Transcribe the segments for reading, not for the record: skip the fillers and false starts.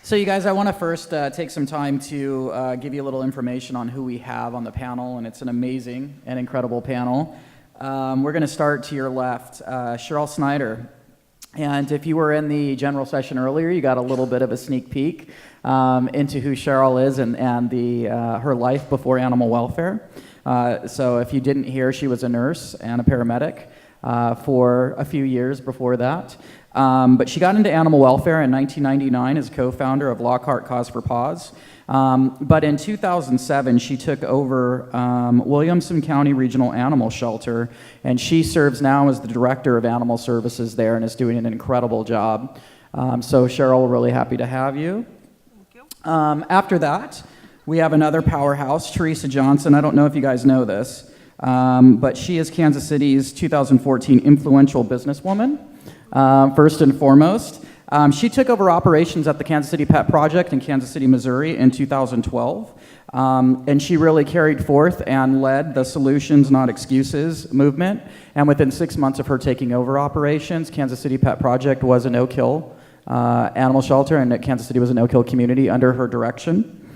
So you guys, I want to first take some time to give you a little information on who we have on the panel, and it's an amazing and incredible panel. We're going to start to your left, Cheryl Snyder. And if you were in the general session earlier, you got a little bit of a sneak peek into who Cheryl is and her life before animal welfare. So if you didn't hear, she was a nurse and a paramedic for a few years before that. But she got into animal welfare in 1999 as co-founder of Lockhart Cause for Paws. But in 2007, she took over Williamson County Regional Animal Shelter, and she serves now as the director of animal services there and is doing an incredible job. So Cheryl, we're really happy to have you. Thank you. After that, we have another powerhouse, Teresa Johnson. I don't know if you guys know this, but she is Kansas City's 2014 influential businesswoman. First and foremost, she took over operations at the Kansas City Pet Project in Kansas City, Missouri in 2012, and she really carried forth and led the Solutions Not Excuses movement, and within 6 months of her taking over operations, Kansas City Pet Project was a no-kill animal shelter, and Kansas City was a no-kill community under her direction.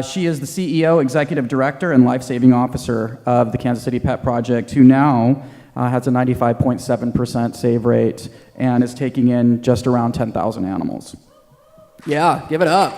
She is the CEO, Executive Director, and Life-Saving Officer of the Kansas City Pet Project, who now has a 95.7% save rate and is taking in just around 10,000 animals. Yeah, give it up.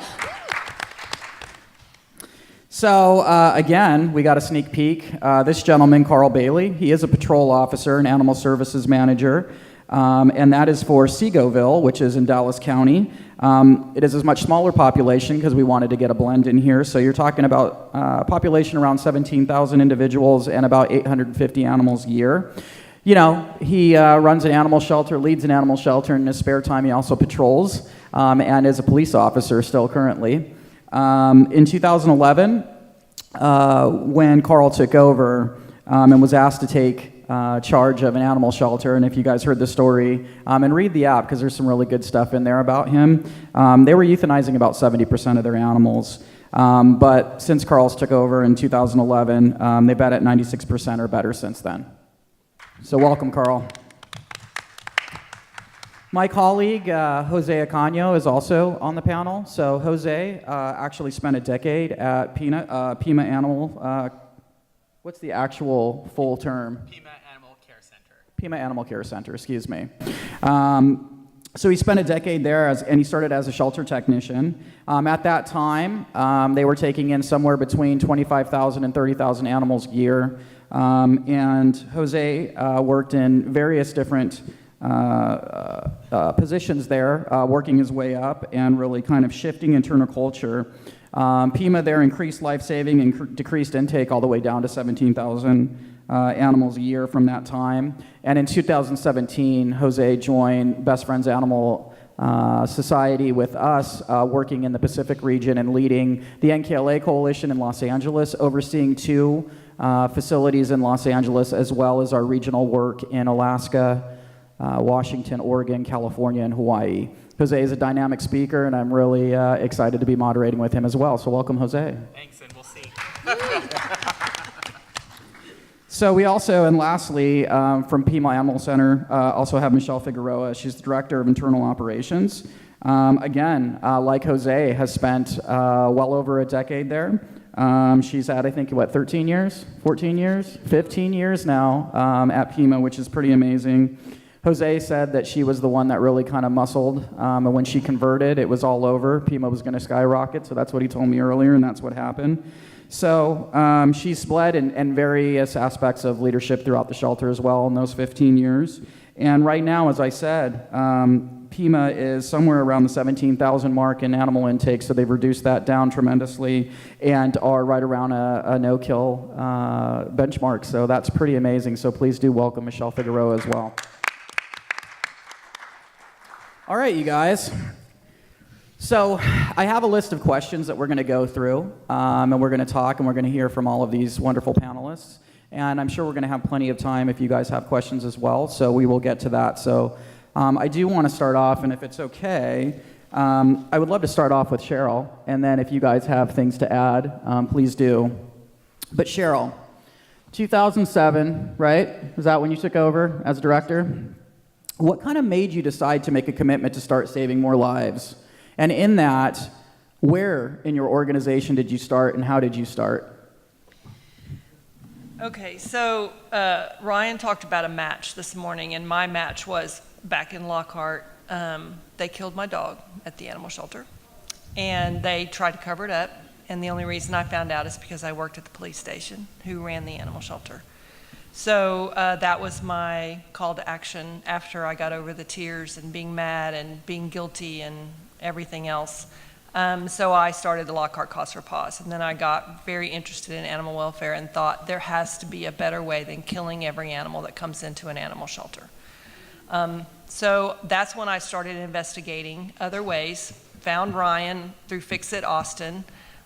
So again, we got a sneak peek. This gentleman, Carl Bailey, he is a patrol officer and animal services manager, and that is for Segoville, which is in Dallas County. It is a much smaller population because we wanted to get a blend in here. So you're talking about population around 17,000 individuals and about 850 animals a year. You know, he runs an animal shelter, leads an animal shelter, and in his spare time he also patrols and is a police officer still currently. In 2011, when Carl took over and was asked to take charge of an animal shelter, and if you guys heard the story, and read the app because there's some really good stuff in there about him, they were euthanizing about 70% of their animals. But since Carl's took over in 2011, they've been at 96% or better since then. So welcome, Carl. My colleague, Jose Acaño, is also on the panel. So Jose actually spent a decade at Pima Animal, what's the actual full term? Pima Animal Care Center. Pima Animal Care Center, excuse me. So he spent a decade there, and he started as a shelter technician. At that time, they were taking in somewhere between 25,000 and 30,000 animals a year. And Jose worked in various different positions there, working his way up and really kind of shifting internal culture. Pima there increased life-saving and decreased intake all the way down to 17,000 animals a year from that time. And in 2017, Jose joined Best Friends Animal Society with us, working in the Pacific region and leading the NKLA Coalition in Los Angeles, overseeing 2 facilities in Los Angeles, as well as our regional work in Alaska, Washington, Oregon, California, and Hawaii. Jose is a dynamic speaker, and I'm really excited to be moderating with him as well. So welcome, Jose. Thanks, and we'll see. So we also, and lastly, from Pima Animal Center, also have Michelle Figueroa. She's the Director of Internal Operations. Again, like Jose, has spent well over a decade there. She's had, I think, 13 years, 14 years, 15 years now at Pima, which is pretty amazing. Jose said that she was the one that really kind of muscled, and when she converted, it was all over. Pima was going to skyrocket, so that's what he told me earlier, and that's what happened. So she's bled in various aspects of leadership throughout the shelter as well in those 15 years. And right now, as I said, Pima is somewhere around the 17,000 mark in animal intake, so they've reduced that down tremendously and are right around a no-kill benchmark. So that's pretty amazing. So please do welcome Michelle Figueroa as well. All right, you guys. So I have a list of questions that we're going to go through, and we're going to talk, and we're going to hear from all of these wonderful panelists. And I'm sure we're going to have plenty of time if you guys have questions as well, so we will get to that. So I do want to start off, and if it's okay, I would love to start off with Cheryl, and then if you guys have things to add, please do. But Cheryl, 2007, right? Was that when you took over as director? What kind of made you decide to make a commitment to start saving more lives? And in that, where in your organization did you start and how did you start? Okay, so Ryan talked about a match this morning, and my match was back in Lockhart. They killed my dog at the animal shelter, and they tried to cover it up, and the only reason I found out is because I worked at the police station who ran the animal shelter. So that was my call to action after I got over the tears and being mad and being guilty and everything else. So I started the Lockhart Cause for Paws, and then I got very interested in animal welfare and thought there has to be a better way than killing every animal that comes into an animal shelter. So that's when I started investigating other ways, found Ryan through Fix It Austin,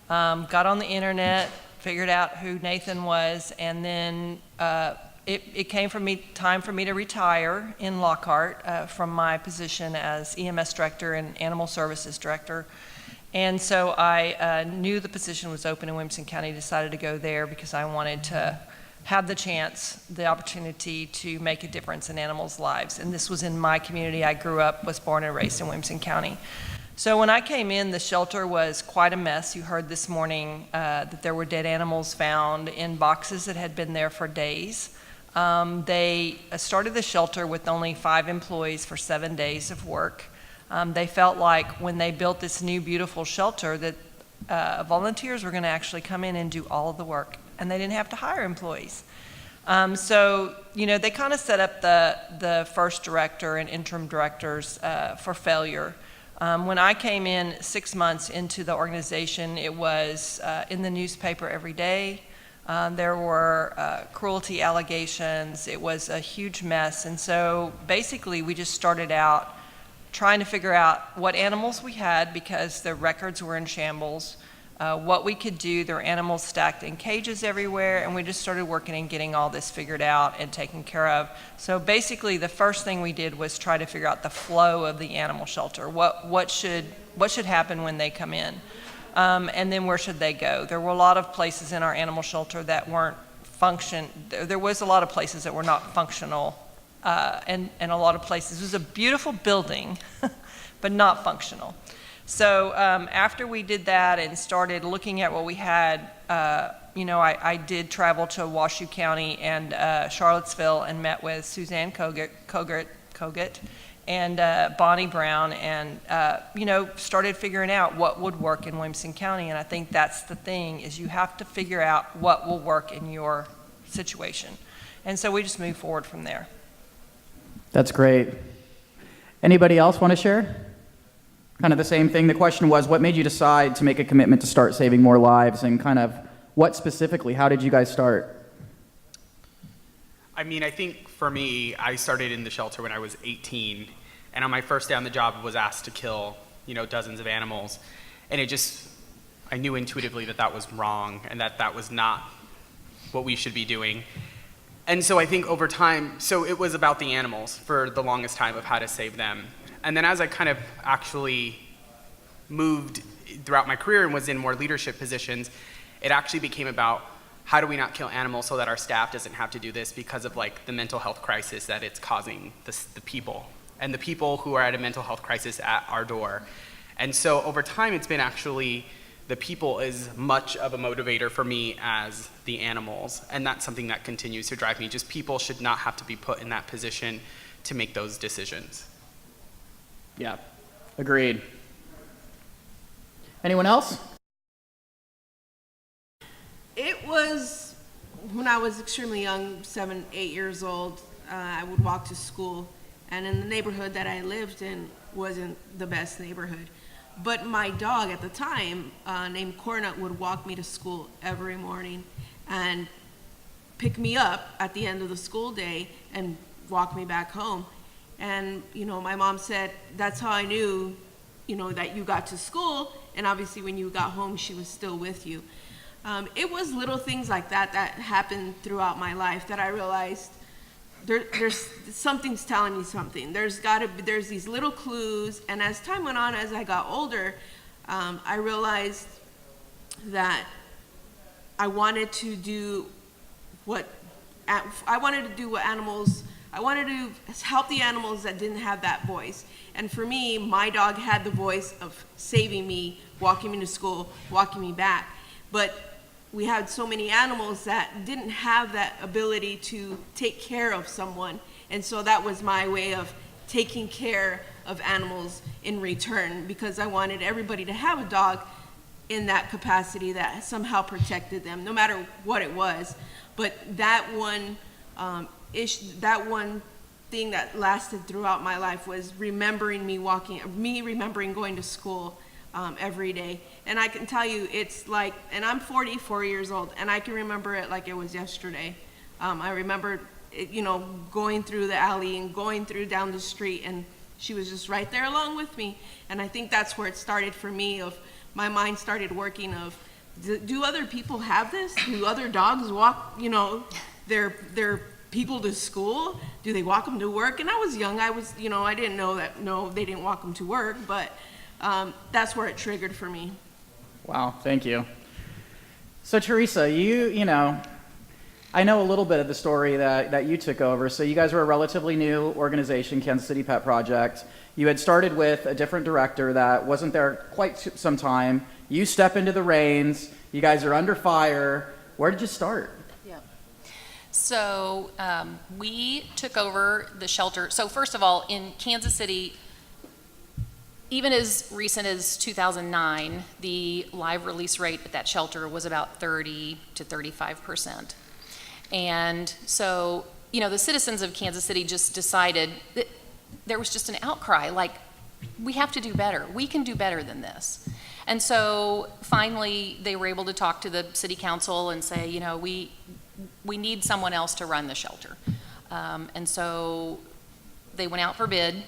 got on the internet, figured out who Nathan was, and then it came time for me to retire in Lockhart from my position as EMS director and animal services director. And so I knew the position was open in Williamson County, decided to go there because I wanted to have the opportunity to make a difference in animals' lives. And this was in my community. I grew up, was born and raised in Williamson County. So when I came in, the shelter was quite a mess. You heard this morning that there were dead animals found in boxes that had been there for days. They started the shelter with only 5 employees for 7 days of work. They felt like when they built this new beautiful shelter that volunteers were going to actually come in and do all of the work, and they didn't have to hire employees. So, they kind of set up the first director and interim directors for failure. When I came in 6 months into the organization, it was in the newspaper every day. There were cruelty allegations. It was a huge mess. And so basically we just started out trying to figure out what animals we had because the records were in shambles, what we could do. There were animals stacked in cages everywhere, and we just started working and getting all this figured out and taken care of. So basically the first thing we did was try to figure out the flow of the animal shelter. What should happen when they come in? And then where should they go? There were a lot of places in our animal shelter that weren't there was a lot of places that were not functional, and a lot of places. It was a beautiful building, but not functional. So after we did that and started looking at what we had, I did travel to Washoe County and Charlottesville and met with Suzanne Kogut and Bonnie Brown and, started figuring out what would work in Williamson County. And I think that's the thing, is you have to figure out what will work in your situation. And so we just moved forward from there. That's great. Anybody else want to share? Kind of the same thing. The question was, what made you decide to make a commitment to start saving more lives, and kind of what specifically, how did you guys start? I mean, I think for me, I started in the shelter when I was 18, and on my first day on the job was asked to kill, dozens of animals. And I knew intuitively that was wrong and that was not what we should be doing. And so I think over time, so it was about the animals for the longest time of how to save them. And then as I kind of actually moved throughout my career and was in more leadership positions, it actually became about how do we not kill animals so that our staff doesn't have to do this because of the mental health crisis that it's causing the people, and the people who are at a mental health crisis at our door. And so over time, it's been actually the people is much of a motivator for me as the animals, and that's something that continues to drive me. Just people should not have to be put in that position to make those decisions. Yeah, agreed. Anyone else? It was when I was extremely young, 7, 8 years old. I would walk to school, and in the neighborhood that I lived in wasn't the best neighborhood. But my dog at the time, named Cornut, would walk me to school every morning and pick me up at the end of the school day and walk me back home. And, my mom said, that's how I knew, that you got to school. And obviously when you got home, she was still with you. It was little things like that happened throughout my life that I realized there's something's telling me something. There's these little clues, and as time went on, as I got older, I realized that I wanted to do what animals I wanted to help the animals that didn't have that voice. And for me, my dog had the voice of saving me, walking me to school, walking me back. But we had so many animals that didn't have that ability to take care of someone. And so that was my way of taking care of animals in return, because I wanted everybody to have a dog in that capacity that somehow protected them, no matter what it was. But that one that one thing that lasted throughout my life was remembering remembering going to school every day. And I can tell you, it's like, and I'm 44 years old, and I can remember it like it was yesterday. I remember going through the alley and going down the street, and she was just right there along with me. And I think that's where it started for me, of my mind started working of, do other people have this? Do other dogs walk, their people to school? Do they walk them to work? And I was young, I didn't know that, no, they didn't walk them to work, but that's where it triggered for me. Wow, thank you. So Teresa, I know a little bit of the story that you took over. So you guys were a relatively new organization, Kansas City Pet Project. You had started with a different director that wasn't there quite some time. You step into the reins. You guys are under fire. Where did you start? Yeah. So we took over the shelter. So first of all, in Kansas City, even as recent as 2009, the live release rate at that shelter was about 30 to 35%. And so, the citizens of Kansas City just decided that there was just an outcry, like, we have to do better. We can do better than this. And so finally, they were able to talk to the city council and say, we need someone else to run the shelter. And so they went out for bid,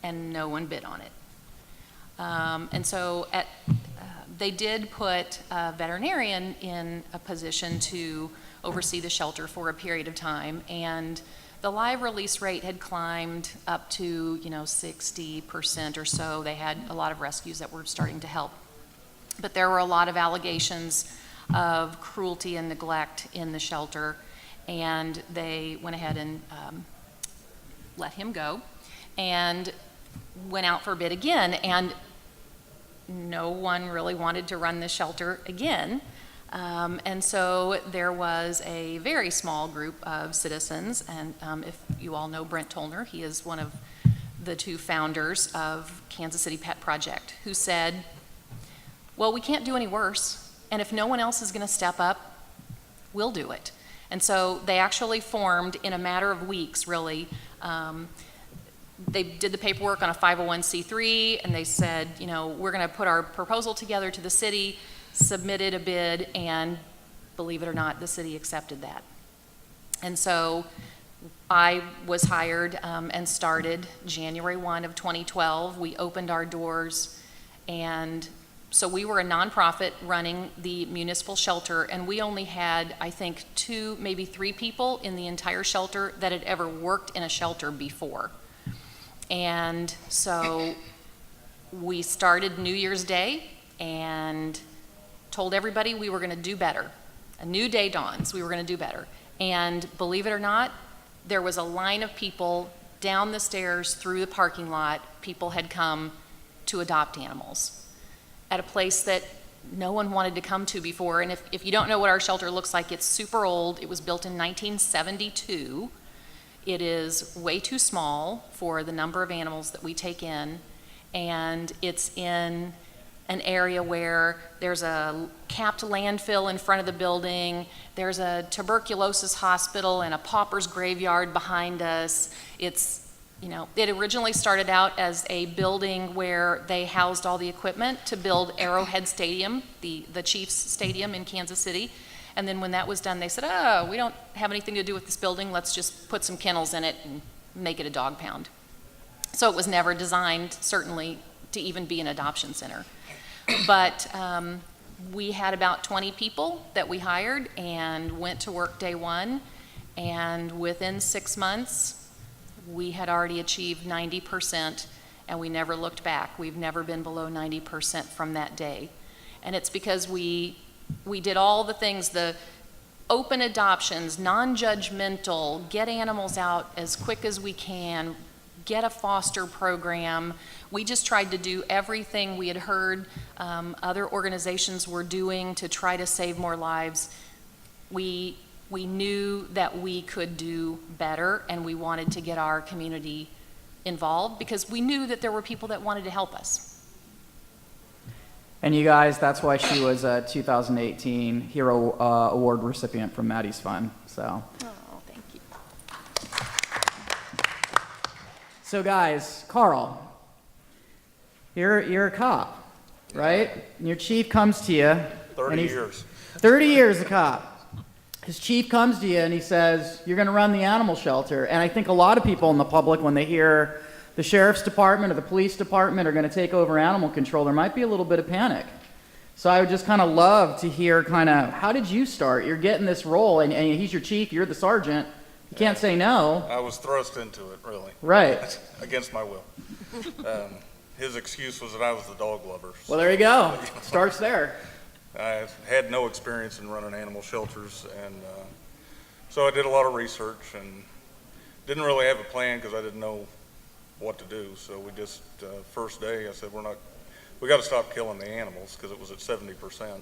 and no one bid on it. And so they did put a veterinarian in a position to oversee the shelter for a period of time, and the live release rate had climbed up to 60% or so. They had a lot of rescues that were starting to help, but there were a lot of allegations of cruelty and neglect in the shelter, and they went ahead and let him go and went out for bid again, and no one really wanted to run the shelter again. And so there was a very small group of citizens, and if you all know Brent Tollner, he is one of the two founders of Kansas City Pet Project, who said, well, we can't do any worse, and if no one else is going to step up, we'll do it. And so they actually formed, in a matter of weeks, really, they did the paperwork on a 501c3, and they said, we're going to put our proposal together to the city, submitted a bid, and believe it or not, the city accepted that. And so I was hired and started January 1 of 2012. We opened our doors, and so we were a nonprofit running the municipal shelter, and we only had, I think, 2, maybe 3 people in the entire shelter that had ever worked in a shelter before. And so we started New Year's Day and told everybody we were going to do better. A new day dawns, we were going to do better. And believe it or not, there was a line of people down the stairs through the parking lot. People had come to adopt animals at a place that no one wanted to come to before. And if you don't know what our shelter looks like, it's super old. It was built in 1972. It is way too small for the number of animals that we take in, and it's in an area where there's a capped landfill in front of the building, there's a tuberculosis hospital and a pauper's graveyard behind us. It originally started out as a building where they housed all the equipment to build Arrowhead Stadium, the Chiefs Stadium in Kansas City. And then when that was done, they said, oh, we don't have anything to do with this building, let's just put some kennels in it and make it a dog pound. So it was never designed, certainly, to even be an adoption center. But we had about 20 people that we hired and went to work day one, and within 6 months, we had already achieved 90%, and we never looked back. We've never been below 90% from that day. And it's because we did all the things, the open adoptions, non-judgmental, get animals out as quick as we can, get a foster program. We just tried to do everything we had heard other organizations were doing to try to save more lives. We knew that we could do better, and we wanted to get our community involved because we knew that there were people that wanted to help us. And you guys, that's why she was a 2018 Hero Award recipient from Maddie's Fund. So. Oh, thank you. So guys, Carl, you're a cop, right? And your chief comes to you. 30 years. 30 years a cop. His chief comes to you and he says, you're going to run the animal shelter. And I think a lot of people in the public, when they hear the sheriff's department or the police department are going to take over animal control, there might be a little bit of panic. So I would just kind of love to hear kind of, how did you start? You're getting this role, and he's your chief, you're the sergeant. You can't say no. I was thrust into it, really. Right. Against my will. His excuse was that I was the dog lover. Well, there you go. Starts there. I had no experience in running animal shelters, and so I did a lot of research and didn't really have a plan because I didn't know what to do. So we just, first day, I said, we got to stop killing the animals because it was at 70%.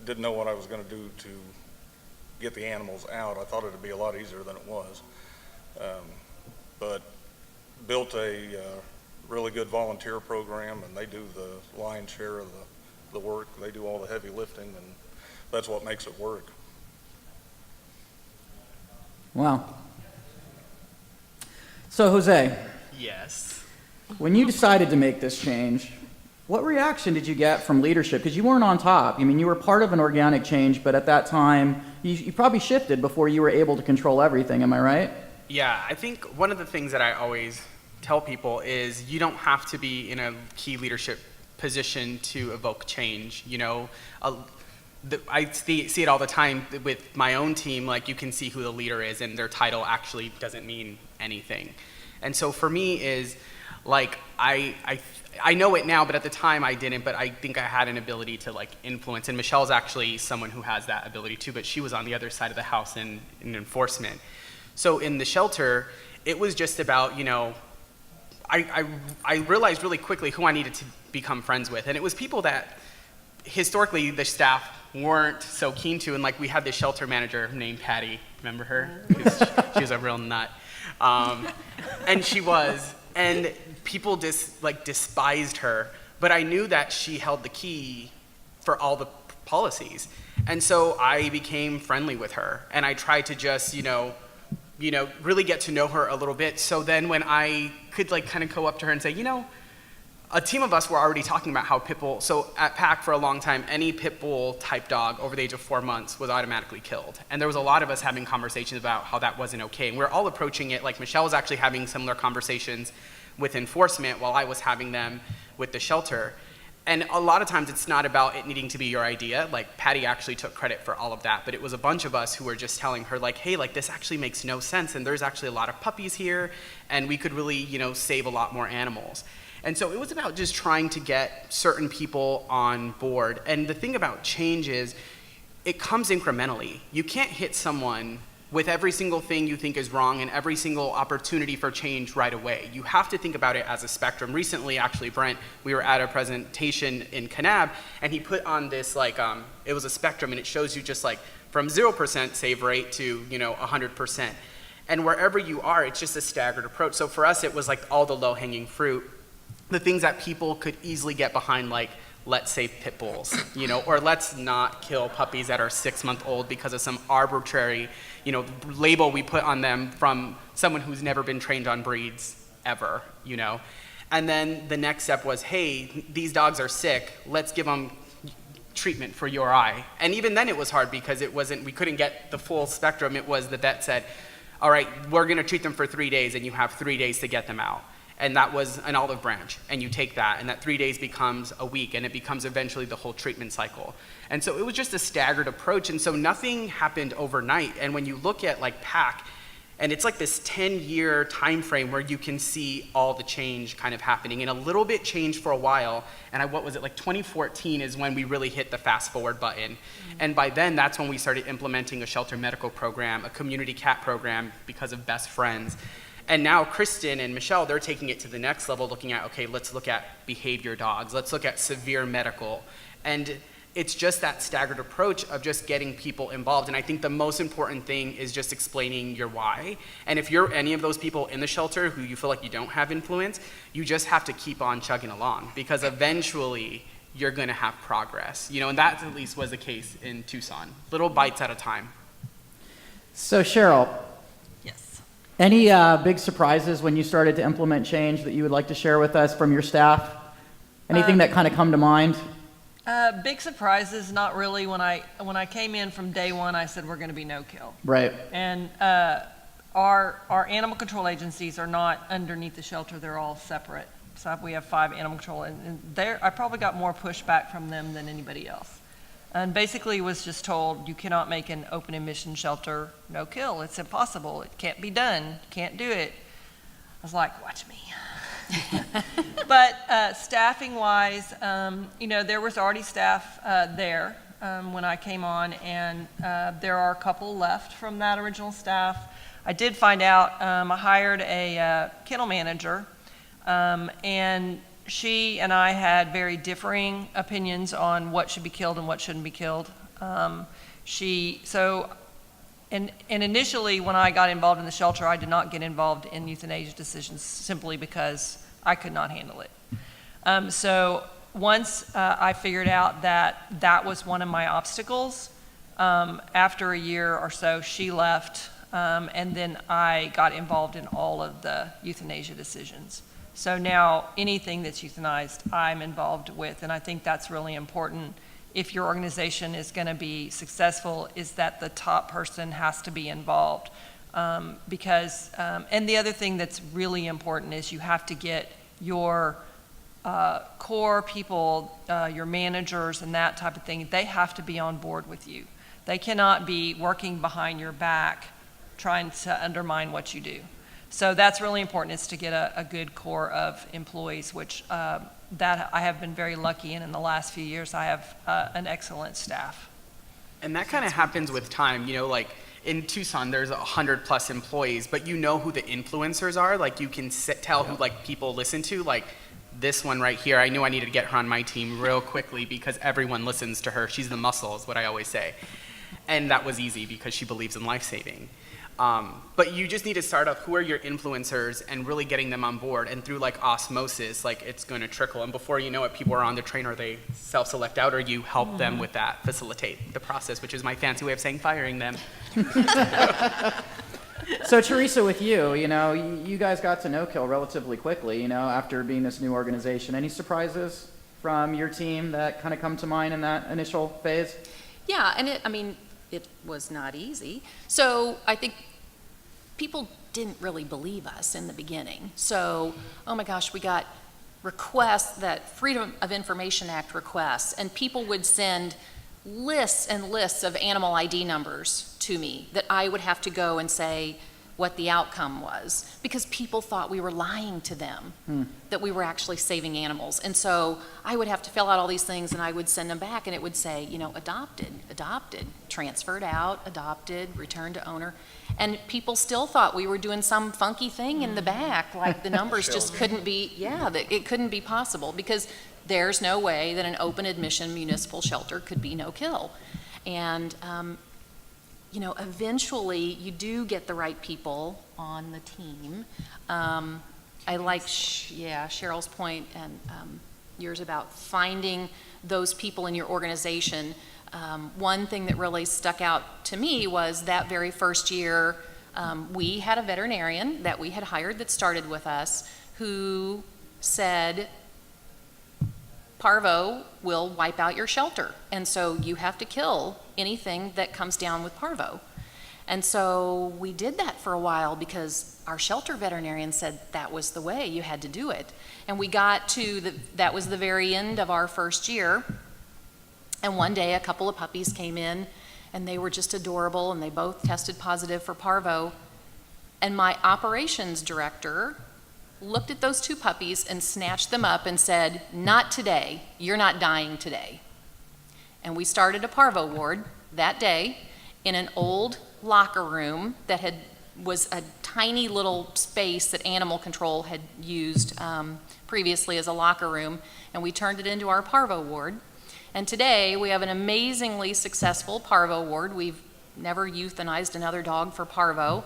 Didn't know what I was going to do to get the animals out. I thought it'd be a lot easier than it was. But built a really good volunteer program, and they do the lion's share of the work. They do all the heavy lifting, and that's what makes it work. Wow. So Jose, Yes. when you decided to make this change, what reaction did you get from leadership? Because you weren't on top. I mean, you were part of an organic change, but at that time, you probably shifted before you were able to control everything. Am I right? Yeah, I think one of the things that I always tell people is you don't have to be in a key leadership position to evoke change. You know, I see it all the time with my own team. Like, you can see who the leader is, and their title actually doesn't mean anything. And so for me is like I know it now, but at the time I didn't. But I think I had an ability to like influence. And Michelle's actually someone who has that ability too. But she was on the other side of the house in enforcement. So in the shelter, it was just about, you know, I realized really quickly who I needed to become friends with. And it was people that historically the staff weren't so keen to. And like, we had this shelter manager named Patty. Remember her? She was a real nut. And she was. And people just like despised her. But I knew that she held the key for all the policies. And so I became friendly with her. And I tried to just, you know, really get to know her a little bit. So then when I could like kind of go up to her and say, you know, a team of us were already talking about how pit bull, so at PAC for a long time, any pit bull type dog over the age of 4 months was automatically killed. And there was a lot of us having conversations about how that wasn't okay. And we're all approaching it, like Michelle was actually having similar conversations with enforcement while I was having them with the shelter. And a lot of times it's not about it needing to be your idea. Like, Patty actually took credit for all of that, but it was a bunch of us who were just telling her like, hey, like this actually makes no sense, and there's actually a lot of puppies here, and we could really, you know, save a lot more animals. And so it was about just trying to get certain people on board. And the thing about change is it comes incrementally. You can't hit someone with every single thing you think is wrong and every single opportunity for change right away. You have to think about it as a spectrum. Recently, actually, Brent, we were at a presentation in Kanab, and he put on this, like, it was a spectrum, and it shows you just like from 0% save rate to, you know, 100%. And wherever you are, it's just a staggered approach. So for us, it was like all the low-hanging fruit, the things that people could easily get behind, like, let's save pit bulls, you know, or let's not kill puppies that are 6 months old because of some arbitrary, you know, label we put on them from someone who's never been trained on breeds ever, you know. And then the next step was, hey, these dogs are sick, let's give them treatment for your eye. And even then it was hard because we couldn't get the full spectrum. It was the vet said, all right, we're gonna treat them for 3 days and you have 3 days to get them out. And that was an olive branch, and you take that, and that 3 days becomes a week, and it becomes eventually the whole treatment cycle. And so it was just a staggered approach, and so nothing happened overnight. And when you look at like PAC, And it's like this 10-year time frame where you can see all the change kind of happening. And a little bit changed for a while. And what was it, like 2014 is when we really hit the fast forward button. And by then, that's when we started implementing a shelter medical program, a community cat program because of Best Friends. And now Kristen and Michelle, they're taking it to the next level, looking at, okay, let's look at behavior dogs. Let's look at severe medical. And it's just that staggered approach of just getting people involved. And I think the most important thing is just explaining your why. And if you're any of those people in the shelter who you feel like you don't have influence, you just have to keep on chugging along, because eventually you're gonna have progress. And that at least was the case in Tucson, little bites at a time. So Cheryl, Yes. any big surprises when you started to implement change that you would like to share with us from your staff? Anything that kind of come to mind? Big surprises, not really. When I came in from day one, I said we're going to be no kill. Right. And our animal control agencies are not underneath the shelter; they're all separate. So we have 5 animal control, and I probably got more pushback from them than anybody else. And basically was just told, you cannot make an open admission shelter no kill. It's impossible. It can't be done. Can't do it. I was like, watch me. But staffing wise, there was already staff there when I came on, and there are a couple left from that original staff. I did find out I hired a kennel manager, and she and I had very differing opinions on what should be killed and what shouldn't be killed. And initially, when I got involved in the shelter, I did not get involved in euthanasia decisions simply because I could not handle it. So once I figured out that was one of my obstacles, after a year or so, she left, and then I got involved in all of the euthanasia decisions. So now anything that's euthanized, I'm involved with, and I think that's really important. If your organization is going to be successful, is that the top person has to be involved. And the other thing that's really important is you have to get your core people, your managers and that type of thing, they have to be on board with you. They cannot be working behind your back trying to undermine what you do. So that's really important, is to get a good core of employees, which that I have been very lucky in the last few years. I have an excellent staff. And that kind of happens with time. Like in Tucson, there's 100+ employees, but you know who the influencers are. Like you can tell who like people listen to. Like this one right here, I knew I needed to get her on my team real quickly because everyone listens to her. She's the muscle, is what I always say. And that was easy because she believes in life-saving. But you just need to start up who are your influencers and really getting them on board, and through like osmosis, like it's going to trickle, and before you know it, people are on the train, or they self-select out, or you help them with that, facilitate the process, which is my fancy way of saying firing them. So Teresa, with you, you guys got to no kill relatively quickly, after being this new organization. Any surprises from your team that kind of come to mind in that initial phase? Yeah, and it was not easy. So I think people didn't really believe us in the beginning. So, oh my gosh, we got requests, that Freedom of Information Act requests, and people would send lists and lists of animal ID numbers to me that I would have to go and say what the outcome was, because people thought we were lying to them, that we were actually saving animals. And so I would have to fill out all these things, and I would send them back, and it would say, adopted, transferred out, adopted, returned to owner. And people still thought we were doing some funky thing in the back, like the numbers just couldn't be, that it couldn't be possible, because there's no way that an open admission municipal shelter could be no kill. And eventually you do get the right people on the team. I like, Cheryl's point and yours about finding those people in your organization. One thing that really stuck out to me was that very first year, we had a veterinarian that we had hired that started with us who said, parvo will wipe out your shelter, and so you have to kill anything that comes down with parvo. And so we did that for a while because our shelter veterinarian said that was the way you had to do it. And we got to that was the very end of our first year, and one day a couple of puppies came in and they were just adorable, and they both tested positive for parvo, And my operations director looked at those two puppies and snatched them up and said, "Not today, you're not dying today." And we started a parvo ward that day in an old locker room that was a tiny little space that animal control had used previously as a locker room, and we turned it into our parvo ward. And today we have an amazingly successful parvo ward. We've never euthanized another dog for parvo,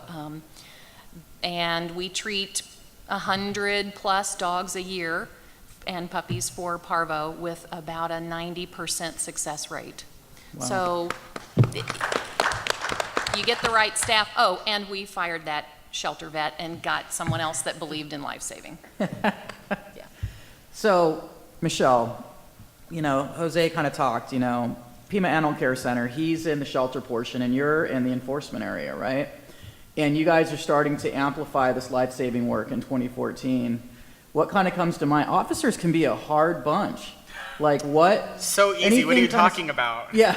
and we treat 100+ dogs a year and puppies for parvo with about a 90% success rate. Wow. So you get the right staff. Oh, and we fired that shelter vet and got someone else that believed in life-saving. Yeah. So, Michelle, Jose kind of talked, Pima Animal Care Center, he's in the shelter portion and you're in the enforcement area, right? And you guys are starting to amplify this life-saving work in 2014. What kind of comes to mind? Officers can be a hard bunch. Like what? So easy. What are you talking about? Yeah.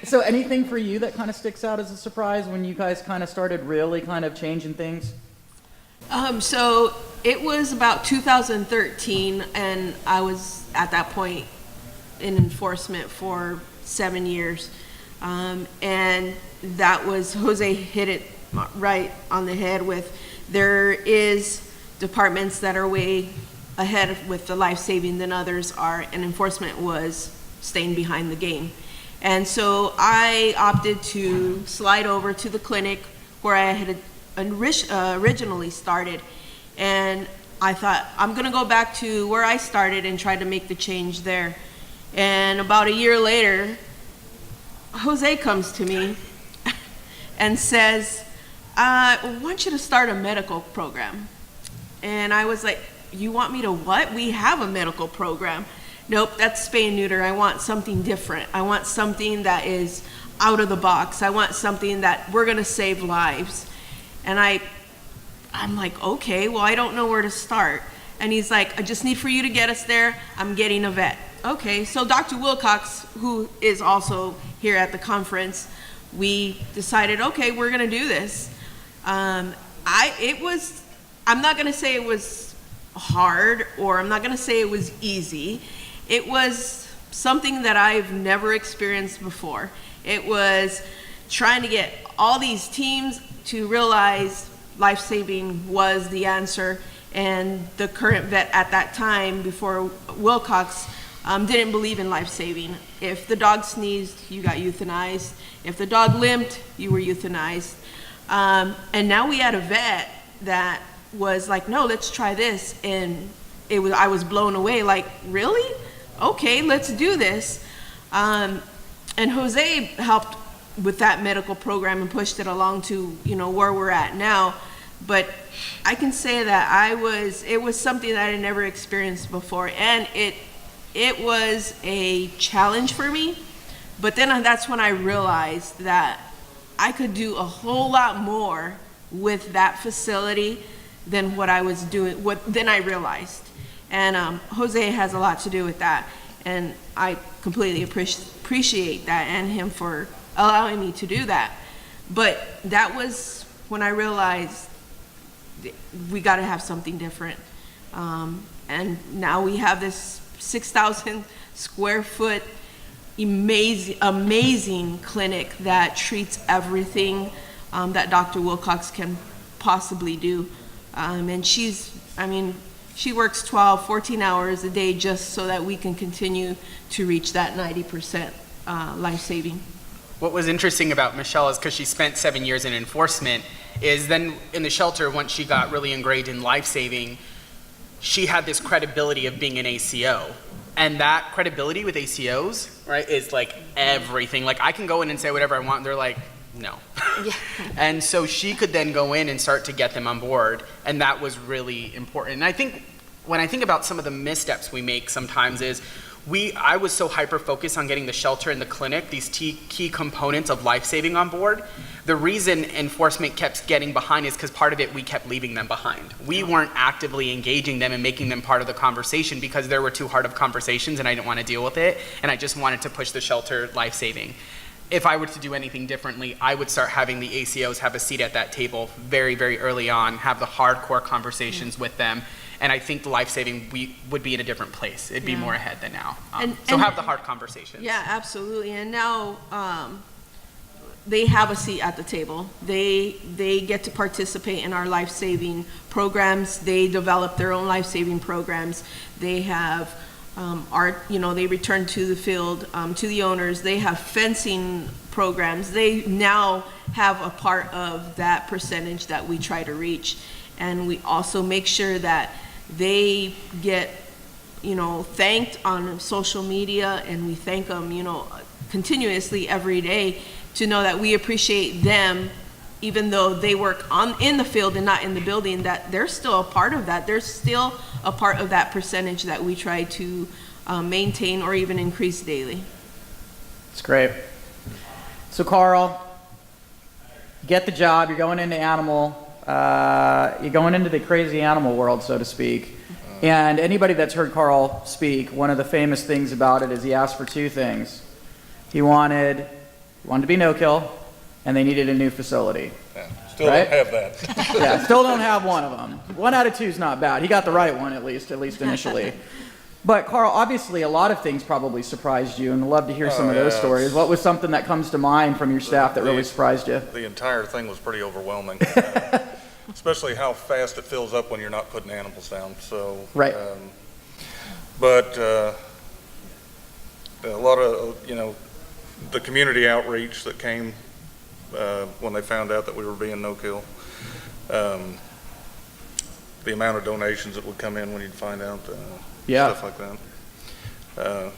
So anything for you that kind of sticks out as a surprise when you guys kind of started really kind of changing things? So it was about 2013, and I was at that point in enforcement for 7 years. And that was, Jose hit it right on the head with, there is departments that are way ahead with the life-saving than others are, and enforcement was staying behind the game. And so I opted to slide over to the clinic where I had originally started, and I thought, I'm gonna go back to where I started and try to make the change there. And about a year later, Jose comes to me and says, I want you to start a medical program. And I was like, you want me to what? We have a medical program. Nope, that's spay and neuter. I want something different. I want something that is out of the box. I want something that we're gonna save lives. And I'm like, okay, well, I don't know where to start. And he's like, I just need for you to get us there. I'm getting a vet. Okay, so Dr. Wilcox, who is also here at the conference, we decided, okay, we're gonna do this. I'm not gonna say it was hard, or I'm not gonna say it was easy. It was something that I've never experienced before. It was trying to get all these teams to realize life-saving was the answer, and the current vet at that time, before Wilcox, didn't believe in life-saving. If the dog sneezed, you got euthanized. If the dog limped, you were euthanized. And now we had a vet that was like, no, let's try this. And I was blown away, like, really? Okay, let's do this. And Jose helped with that medical program and pushed it along to, where we're at now. But I can say that it was something that I had never experienced before. And it was a challenge for me. But then that's when I realized that I could do a whole lot more with that facility than what I was doing, than I realized. And Jose has a lot to do with that. And I completely appreciate that, and him for allowing me to do that. But that was when I realized we got to have something different. And now we have this 6,000 square foot amazing clinic that treats everything that Dr. Wilcox can possibly do. And she works 12, 14 hours a day just so that we can continue to reach that 90% life-saving. What was interesting about Michelle is because she spent 7 years in enforcement, is then in the shelter, once she got really ingrained in life-saving, she had this credibility of being an ACO. And that credibility with ACOs, right, is like everything. Like I can go in and say whatever I want, and they're like, no. Yeah. And so she could then go in and start to get them on board, and that was really important. And I think when I think about some of the missteps we make sometimes is I was so hyper-focused on getting the shelter and the clinic, these key components of life-saving on board. The reason enforcement kept getting behind is because part of it, we kept leaving them behind. We weren't actively engaging them and making them part of the conversation because there were too hard of conversations and I didn't want to deal with it, and I just wanted to push the shelter life-saving. if I were to do anything differently, I would start having the ACOs have a seat at that table very, very early on, have the hardcore conversations with them. And I think the life-saving would be in a different place. It'd be more ahead than now. So have the hard conversations. Yeah, absolutely. And now they have a seat at the table. They get to participate in our life-saving programs. They develop their own life-saving programs. They have they return to the field, to the owners. They have fencing programs. They now have a part of that percentage that we try to reach. And we also make sure that they get, thanked on social media, and we thank them, continuously every day, to know that we appreciate them, even though they work in the field and not in the building, that they're still a part of that. They're still a part of that percentage that we try to maintain or even increase daily. It's great. So Carl, you get the job, you're going into you're going into the crazy animal world, so to speak. And anybody that's heard Carl speak, one of the famous things about it is he asked for two things. He wanted to be no-kill, and they needed a new facility. Yeah, still Right? don't have that. Yeah, still don't have one of them. 1 out of 2 is not bad. He got the right one at least initially. But Carl, obviously a lot of things probably surprised you, and I'd love to hear some of those stories. What was something that comes to mind from your staff that really surprised you? The entire thing was pretty overwhelming, especially how fast it fills up when you're not putting animals down. So, Right. But a lot of the community outreach that came when they found out that we were being no-kill. The amount of donations that would come in when you'd find out, stuff like that.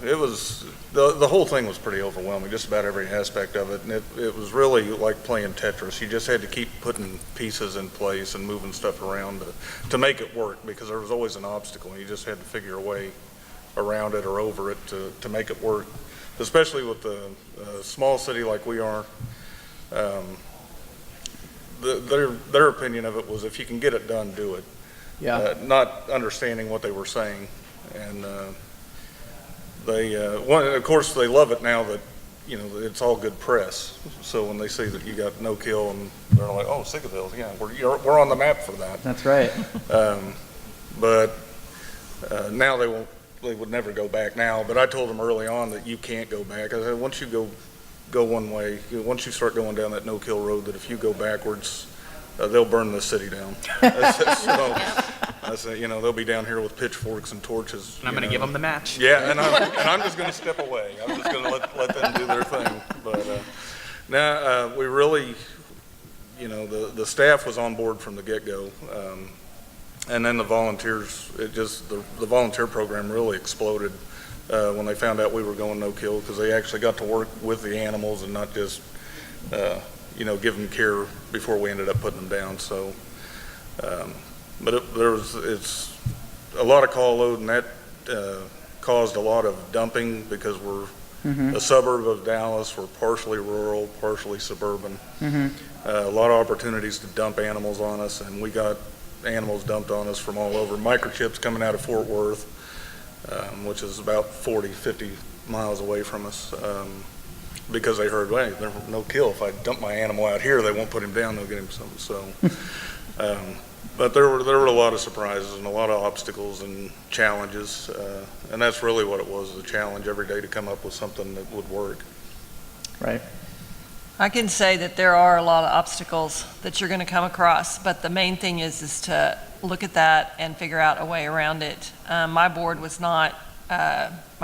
It was, the whole thing was pretty overwhelming, just about every aspect of it. And it was really like playing Tetris. You just had to keep putting pieces in place and moving stuff around to make it work, because there was always an obstacle, and you just had to figure a way around it or over it to make it work. Especially with a small city like we are, their opinion of it was, if you can get it done, do it. Yeah. Not understanding what they were saying, and of course they love it now that it's all good press. So when they see that you got no kill, and they're like, "Oh, Sickaville, yeah, we're on the map for that." That's right. But now they would never go back now. But I told them early on that you can't go back. I said, once you go one way, once you start going down that no-kill road, that if you go backwards, they'll burn this city down. So I said, they'll be down here with pitchforks and torches. And I'm going to give them the match. Yeah, and I'm just going to step away. I'm just going to let them do their thing. But now we really, the staff was on board from the get-go. And then the volunteers, the volunteer program really exploded when they found out we were going no-kill, because they actually got to work with the animals and not just, give them care before we ended up putting them down. So, but it's a lot of call load, and that caused a lot of dumping, because we're a suburb of Dallas. We're partially rural, partially suburban. A lot of opportunities to dump animals on us, and we got animals dumped on us from all over. Microchips coming out of Fort Worth, which is about 40, 50 miles away from us, because they heard, hey, there's no kill. If I dump my animal out here, they won't put him down, they'll get him something. So, but there were a lot of surprises and a lot of obstacles and challenges, and that's really what it was, a challenge every day to come up with something that would work. Right. I can say that there are a lot of obstacles that you're going to come across, but the main thing is to look at that and figure out a way around it. My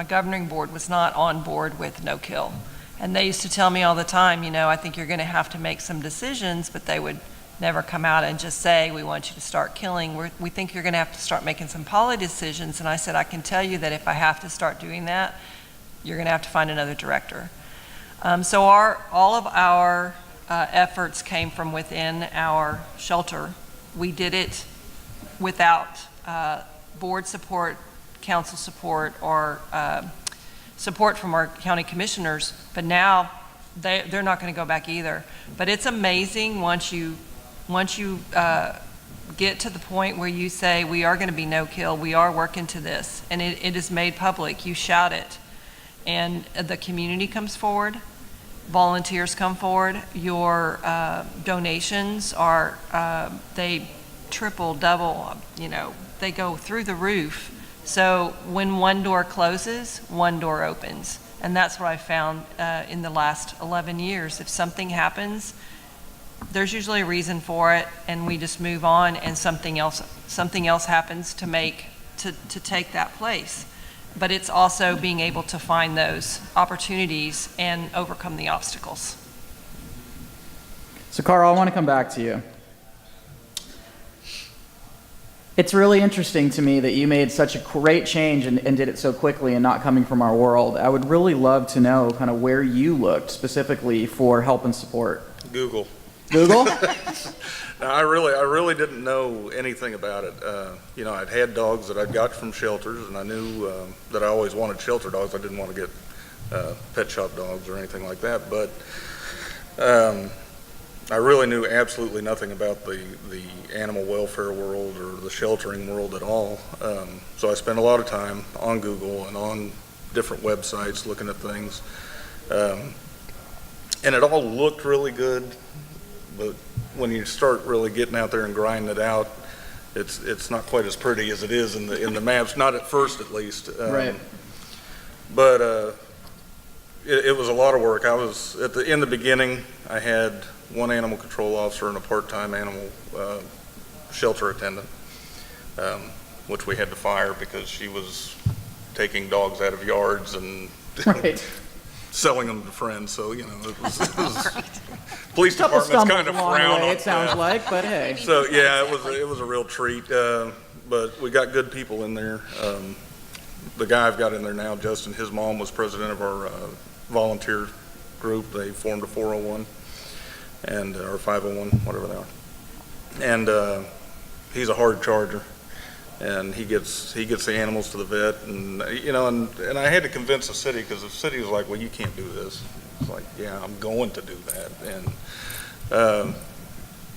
governing board was not on board with no kill. And they used to tell me all the time, I think you're going to have to make some decisions, but they would never come out and just say, we want you to start killing. We think you're going to have to start making some policy decisions. And I said, I can tell you that if I have to start doing that, you're going to have to find another director. So all of our efforts came from within our shelter. We did it without board support, council support, or support from our county commissioners, but now they're not going to go back either. But it's amazing once you get to the point where you say, we are going to be no-kill, we are working to this, and it is made public, you shout it, and the community comes forward, volunteers come forward, your donations are, they triple, double, they go through the roof. So when one door closes, one door opens. And that's what I found in the last 11 years. If something happens, there's usually a reason for it, and we just move on, and something else happens to take that place. But it's also being able to find those opportunities and overcome the obstacles. So Carl, I want to come back to you. It's really interesting to me that you made such a great change and did it so quickly and not coming from our world. I would really love to know kind of where you looked specifically for help and support. Google. Google? Now, I really didn't know anything about it. I'd had dogs that I'd got from shelters, and I knew that I always wanted shelter dogs. I didn't want to get pet shop dogs or anything like that. But I really knew absolutely nothing about the animal welfare world or the sheltering world at all. So I spent a lot of time on Google and on different websites looking at things. And it all looked really good, but when you start really getting out there and grinding it out, it's not quite as pretty as it is in the maps, not at first at least. Right. But it was a lot of work. I was in the beginning. I had one animal control officer and a part-time animal shelter attendant, which we had to fire because she was taking dogs out of yards and Right. selling them to friends. So it was police Couple departments stumbles kind of along the frown way, on it sounds that. like, but hey. So yeah, it was a real treat. But we got good people in there. The guy I've got in there now, Justin, his mom was president of our volunteer group. They formed a 401 and or 501, whatever they are. And he's a hard charger, and he gets the animals to the vet, and and I had to convince the city, because the city was like, well, you can't do this. It's like, yeah, I'm going to do that. And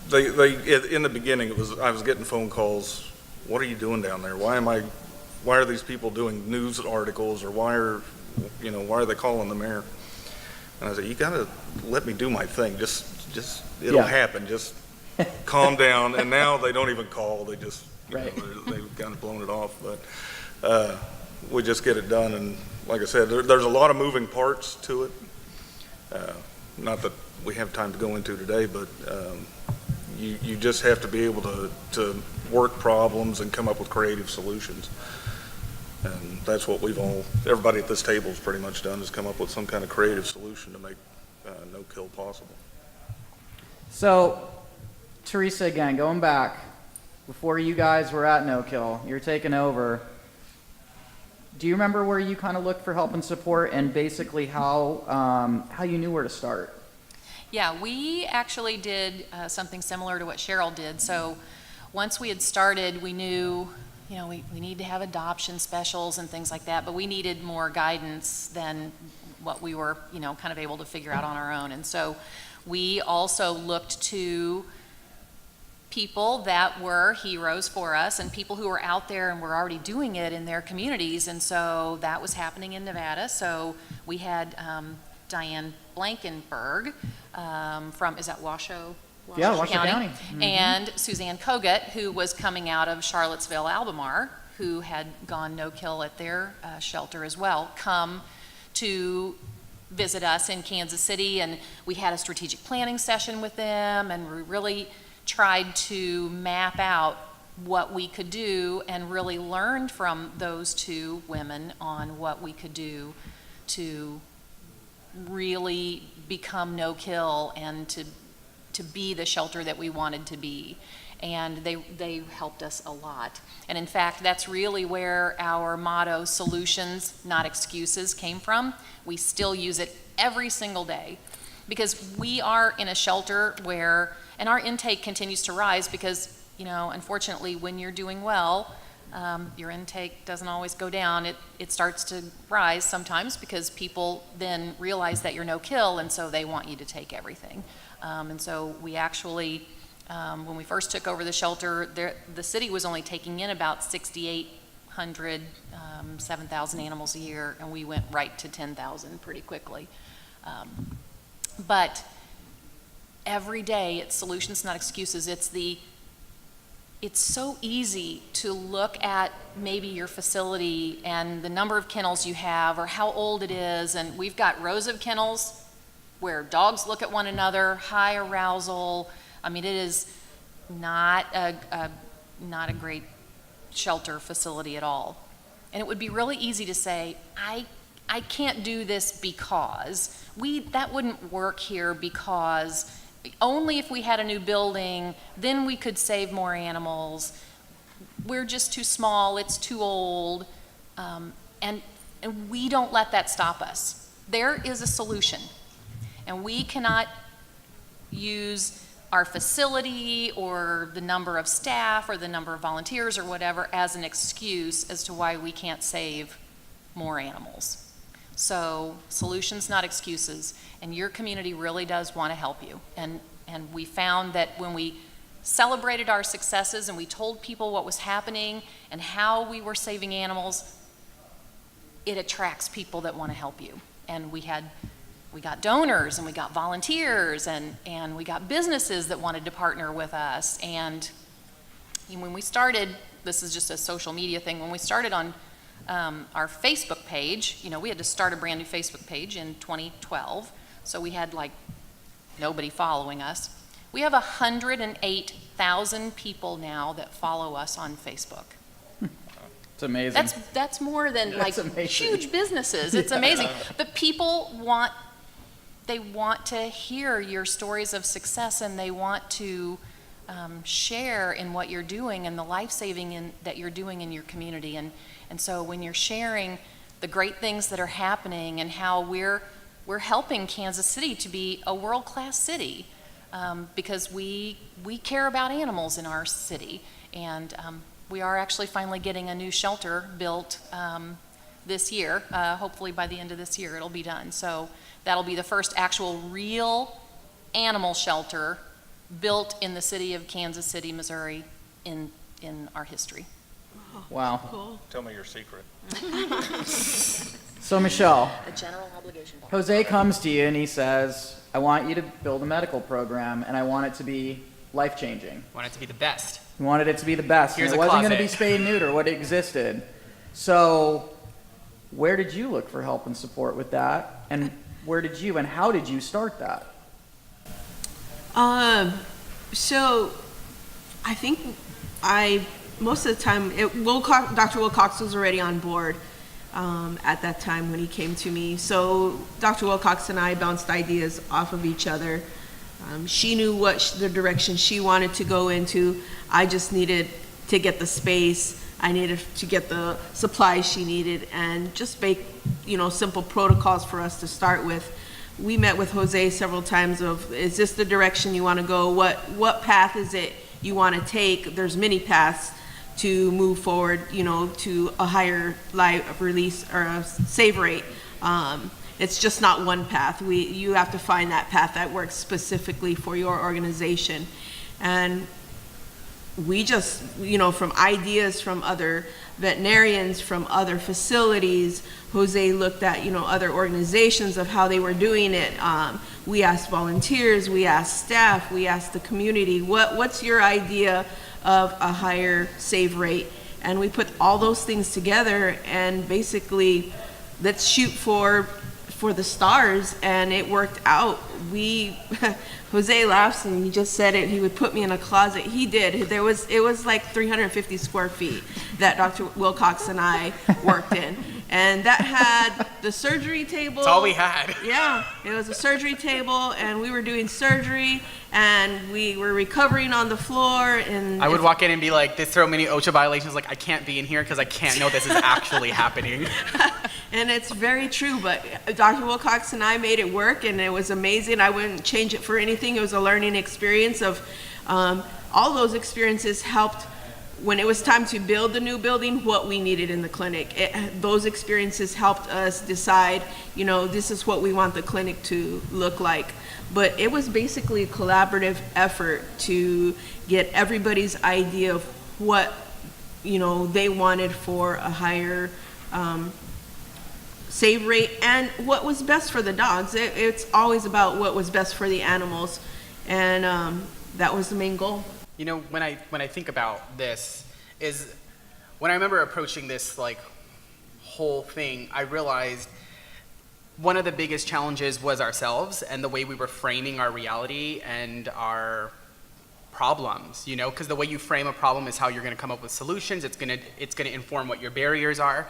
they in the beginning I was getting phone calls. What are you doing down there? Why are these people doing news articles, or why are they calling the mayor? And I said, you gotta let me do my thing. Just it'll happen. Just calm down. And now they don't even call. They just Right. they've kind of blown it off. But we just get it done. And like I said, there's a lot of moving parts to it. Not that we have time to go into today, but you just have to be able to work problems and come up with creative solutions. And that's what everybody at this table has pretty much done, is come up with some kind of creative solution to make no-kill possible. So, Teresa, again, going back, before you guys were at No Kill, you're taking over. Do you remember where you kind of looked for help and support, and basically how you knew where to start? Yeah, we actually did something similar to what Cheryl did. So once we had started, we knew, we need to have adoption specials and things like that, but we needed more guidance than what we were, kind of able to figure out on our own. And so we also looked to people that were heroes for us and people who were out there and were already doing it in their communities. And so that was happening in Nevada. So we had Diane Blankenberg from, is that Washoe? Yeah, Washoe County. Mm-hmm. And Suzanne Kogut, who was coming out of Charlottesville, Albemarle, who had gone no-kill at their shelter as well, come to visit us in Kansas City. And we had a strategic planning session with them, and we really tried to map out what we could do and really learned from those two women on what we could do to really become no-kill and to be the shelter that we wanted to be. And they helped us a lot. And in fact, that's really where our motto, solutions, not excuses, came from. We still use it every single day, because we are in a shelter where, and our intake continues to rise because, unfortunately, when you're doing well, your intake doesn't always go down. It starts to rise sometimes because people then realize that you're no-kill, and so they want you to take everything. And so we actually, when we first took over the shelter, the city was only taking in about 6,800, 7,000 animals a year, and we went right to 10,000 pretty quickly. But every day, it's solutions, not excuses. It's so easy to look at maybe your facility and the number of kennels you have or how old it is. And we've got rows of kennels where dogs look at one another, high arousal. I mean, it is not a great shelter facility at all. And it would be really easy to say, I can't do this because that wouldn't work here because only if we had a new building, then we could save more animals. We're just too small, it's too old, and we don't let that stop us. There is a solution, and we cannot use our facility or the number of staff or the number of volunteers or whatever as an excuse as to why we can't save more animals. So solutions, not excuses, and your community really does want to help you. And we found that when we celebrated our successes and we told people what was happening and how we were saving animals, it attracts people that want to help you. And we got donors and we got volunteers and we got businesses that wanted to partner with us. And when we started, this is just a social media thing, when we started on our Facebook page, we had to start a brand new Facebook page in 2012, so we had like nobody following us. We have 108,000 people now that follow us on Facebook. It's amazing. That's more than That's like amazing. huge businesses. It's amazing. But people want to hear your stories of success, and they want to share in what you're doing and the life-saving that you're doing in your community. And so when you're sharing the great things that are happening and how we're helping Kansas City to be a world-class city, because we care about animals in our city. And we are actually finally getting a new shelter built this year. Hopefully by the end of this year it'll be done. So that'll be the first actual real animal shelter built in the city of Kansas City, Missouri in our history. Wow. Cool. Tell me your secret. So Michelle, A general obligation. Jose comes to you and he says, I want you to build a medical program and I want it to be life-changing. Want it to be the best. He wanted it to be the best. Here's and it a wasn't going to be closet. spay and neuter, what existed. So where did you look for help and support with that? And how did you start that? So I think most of the time, Dr. Wilcox was already on board at that time when he came to me. So Dr. Wilcox and I bounced ideas off of each other. She knew the direction she wanted to go into. I just needed to get the space. I needed to get the supplies she needed and just make, simple protocols for us to start with. We met with Jose several times is this the direction you want to go? What path is it you want to take? There's many paths to move forward, to a higher life release or a save rate. It's just not one path. You have to find that path that works specifically for your organization. And we just, from ideas from other veterinarians, from other facilities, Jose looked at, other organizations of how they were doing it. We asked volunteers, we asked staff, we asked the community, what's your idea of a higher save rate? And we put all those things together and basically, let's shoot for the stars, and it worked out. Jose laughs and he just said it, he would put me in a closet. He did. It was like 350 square feet that Dr. Wilcox and I worked in. And that had the surgery table. That's all we had. Yeah, it was a surgery table, and we were doing surgery, and we were recovering on the floor. And I would walk in and be like, there's so many OSHA violations, like I can't be in here because I can't know this is actually happening. And it's very true, but Dr. Wilcox and I made it work, and it was amazing. I wouldn't change it for anything. It was a learning experience of all those experiences helped when it was time to build the new building, what we needed in the clinic. Those experiences helped us decide, this is what we want the clinic to look like. But it was basically a collaborative effort to get everybody's idea of what, they wanted for a higher save rate and what was best for the dogs. It's always about what was best for the animals, and that was the main goal. You know, when I think about this, is when I remember approaching this like whole thing, I realized one of the biggest challenges was ourselves and the way we were framing our reality and our problems, you know, because the way you frame a problem is how you're going to come up with solutions. It's going to inform what your barriers are.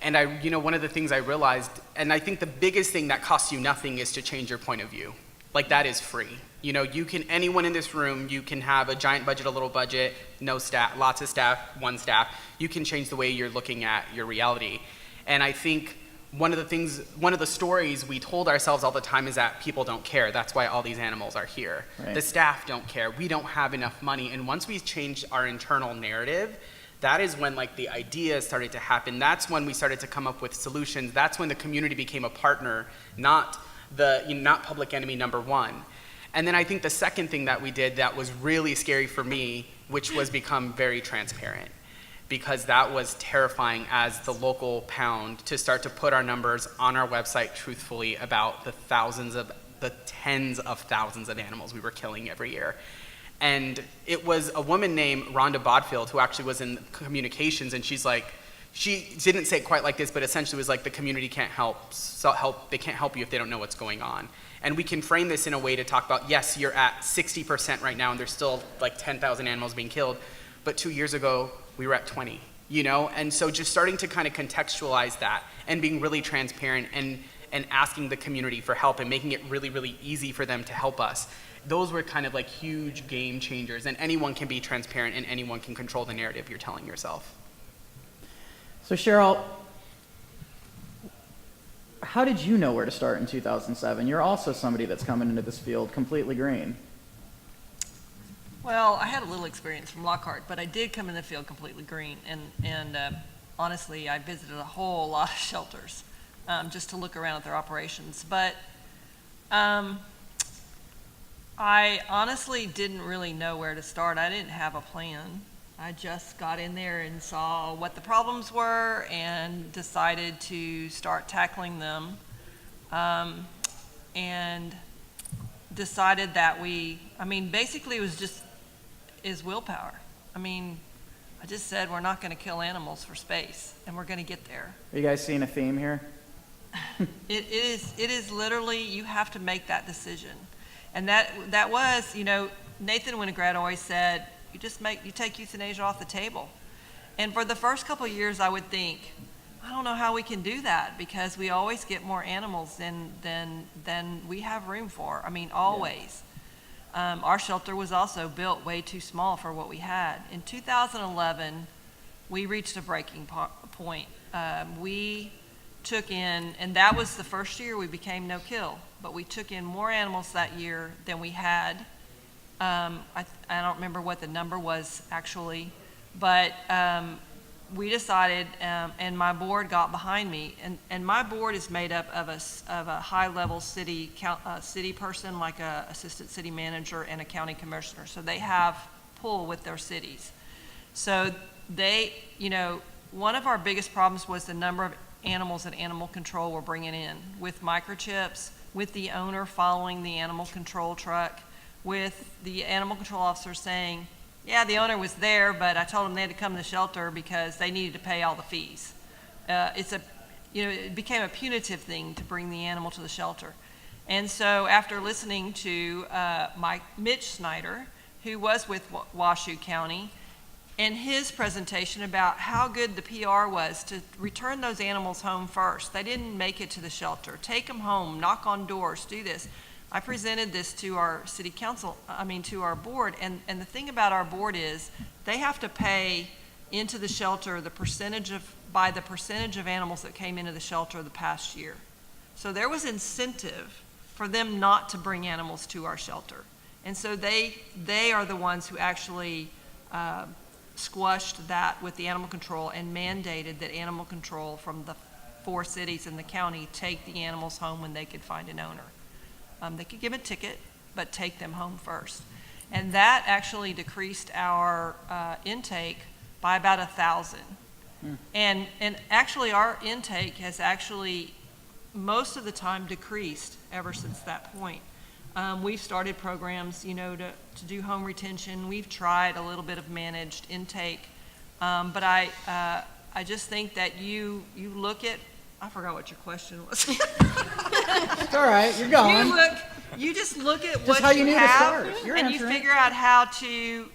And one of the things I realized, and I think the biggest thing that costs you nothing is to change your point of view. Like, that is free. You know, anyone in this room, you can have a giant budget, a little budget, no staff, lots of staff, one staff. You can change the way you're looking at your reality. And I think one of the stories we told ourselves all the time is that people don't care. That's why all these animals are here. Right. The staff don't care. We don't have enough money. And once we changed our internal narrative, that is when like the ideas started to happen. That's when we started to come up with solutions. That's when the community became a partner, not public enemy number one. And then I think the second thing that we did that was really scary for me, which was become very transparent, because that was terrifying as the local pound to start to put our numbers on our website truthfully about the tens of thousands of animals we were killing every year. And it was a woman named Rhonda Bodfield who actually was in communications, and she's like, she didn't say it quite like this, but essentially was like, the community can't they can't help you if they don't know what's going on. And we can frame this in a way to talk about, yes, you're at 60% right now, and there's still like 10,000 animals being killed, but 2 years ago, we were at 20, you know? And so just starting to kind of contextualize that and being really transparent and asking the community for help and making it really, really easy for them to help us. Those were kind of like huge game changers, and anyone can be transparent and anyone can control the narrative you're telling yourself. So Cheryl, how did you know where to start in 2007? You're also somebody that's coming into this field completely green. Well, I had a little experience from Lockhart, but I did come in the field completely green, and honestly, I visited a whole lot of shelters just to look around at their operations. But I honestly didn't really know where to start. I didn't have a plan. I just got in there and saw what the problems were and decided to start tackling them, and decided that basically it was is willpower. I just said we're not going to kill animals for space, and we're going to get there. Are you guys seeing a theme here? It is literally, you have to make that decision. And that was, Nathan Winograd always said, you take euthanasia off the table. And for the first couple of years, I would think, I don't know how we can do that, because we always get more animals than we have room for. Always. Yeah. Our shelter was also built way too small for what we had. In 2011, we reached a breaking point. We took in, and that was the first year we became no kill, but we took in more animals that year than we had. I don't remember what the number was actually, but we decided, and my board got behind me, and my board is made up of a high-level city person, like a assistant city manager and a county commissioner. So they have pull with their cities. So they, one of our biggest problems was the number of animals that animal control were bringing in, with microchips, with the owner following the animal control truck, with the animal control officer saying, yeah, the owner was there, but I told them they had to come to the shelter because they needed to pay all the fees. It became a punitive thing to bring the animal to the shelter. And so after listening to Mitch Snyder, who was with Washoe County, and his presentation about how good the PR was to return those animals home first. They didn't make it to the shelter. Take them home, knock on doors, do this. I presented this to our city council, to our board, and the thing about our board is they have to pay into the shelter by the percentage of animals that came into the shelter the past year. So there was incentive for them not to bring animals to our shelter. And so they are the ones who actually squashed that with the animal control and mandated that animal control from the 4 cities in the county take the animals home when they could find an owner. They could give a ticket, but take them home first. And that actually decreased our intake by about 1,000. And actually our intake has actually most of the time decreased ever since that point. We've started programs, to do home retention. We've tried a little bit of managed intake. But I just think that you look at, I forgot what your question was. It's all right, you're going. You just look at Just what how you knew to have, start. You're and you answering it. figure out how to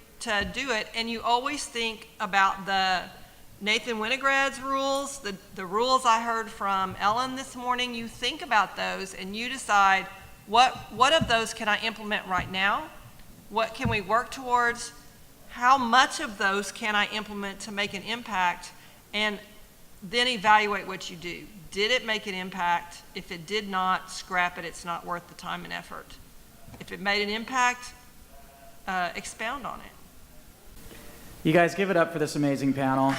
do it, and you always think about the Nathan Winograd's rules, the rules I heard from Ellen this morning. You think about those, and you decide what of those can I implement right now? What can we work towards? How much of those can I implement to make an impact? And then evaluate what you do. Did it make an impact? If it did not, scrap it. It's not worth the time and effort. If it made an impact, expound on it. You guys give it up for this amazing panel.